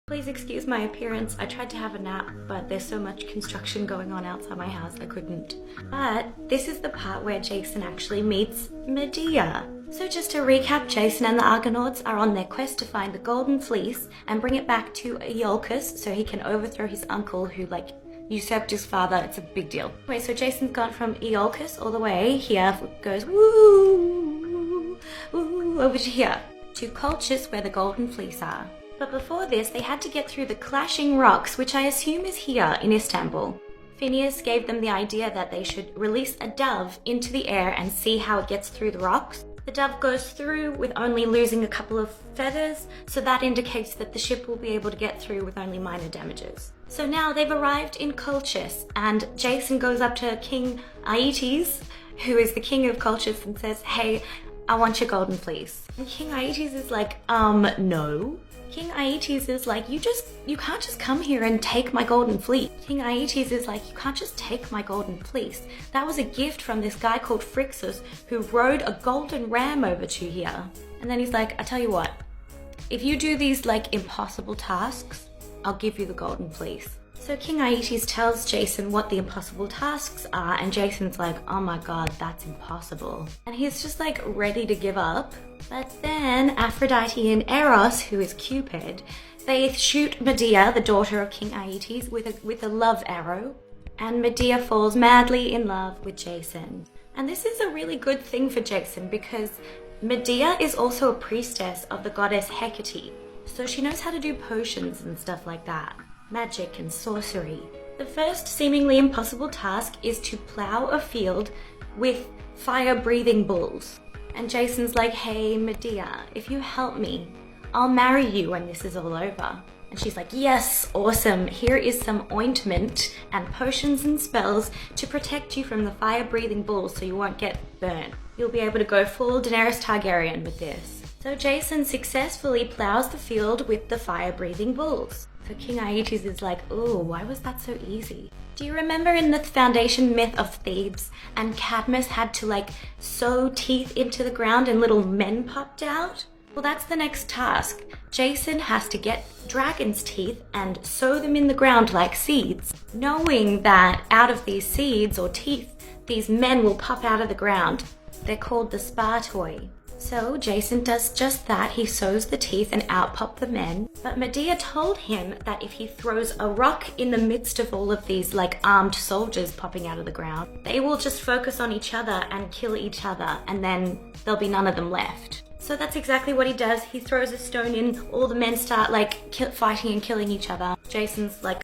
Please excuse my appearance. I tried to have a nap, but there's so much construction going on outside my house, I couldn't. But this is the part where Jason actually meets Medea. So just to recap, Jason and the Argonauts are on their quest to find the Golden Fleece and bring it back to Iolcus so he can overthrow his uncle who usurped his father. It's a big deal. Anyway, so Jason's gone from Iolcus all the way here, goes woo, woo, over to here, to Colchis where the Golden Fleece are. But before this, they had to get through the clashing rocks, which I assume is here in Istanbul. Phineas gave them the idea that they should release a dove into the air and see how it gets through the rocks. The dove goes through with only losing a couple of feathers, so that indicates that the ship will be able to get through with only minor damages. So now they've arrived in Colchis, and Jason goes up to King Aeetes, who is the king of Colchis, and says, "Hey, I want your golden fleece." And King Aeetes is like, no. King Aeetes is like, you can't just come here and take my golden fleece. King Aeetes is like, you can't just take my golden fleece. That was a gift from this guy called Phrixus who rode a golden ram over to here. And then he's like, I tell you what, if you do these impossible tasks, I'll give you the golden fleece. So King Aeetes tells Jason what the impossible tasks are, and Jason's like, oh my god, that's impossible. And he's just ready to give up. But then Aphrodite and Eros, who is Cupid, they shoot Medea, the daughter of King Aeetes, with a love arrow. And Medea falls madly in love with Jason. And this is a really good thing for Jason because Medea is also a priestess of the goddess Hecate. So she knows how to do potions and stuff like that. Magic and sorcery. The first seemingly impossible task is to plow a field with fire-breathing bulls. And Jason's like, hey Medea, if you help me, I'll marry you when this is all over. And she's like, yes, awesome. Here is some ointment and potions and spells to protect you from the fire-breathing bulls so you won't get burnt. You'll be able to go full Daenerys Targaryen with this. So Jason successfully plows the field with the fire-breathing bulls. So King Aeetes is like, ooh, why was that so easy? Do you remember in the foundation myth of Thebes, and Cadmus had to sew teeth into the ground and little men popped out? Well, that's the next task. Jason has to get dragon's teeth and sow them in the ground like seeds, knowing that out of these seeds or teeth, these men will pop out of the ground. They're called the Spartoi. So Jason does just that. He sows the teeth and out pop the men. But Medea told him that if he throws a rock in the midst of all of these armed soldiers popping out of the ground, they will just focus on each other and kill each other, and then there'll be none of them left. So that's exactly what he does. He throws a stone in, all the men start fighting and killing each other. Jason's like,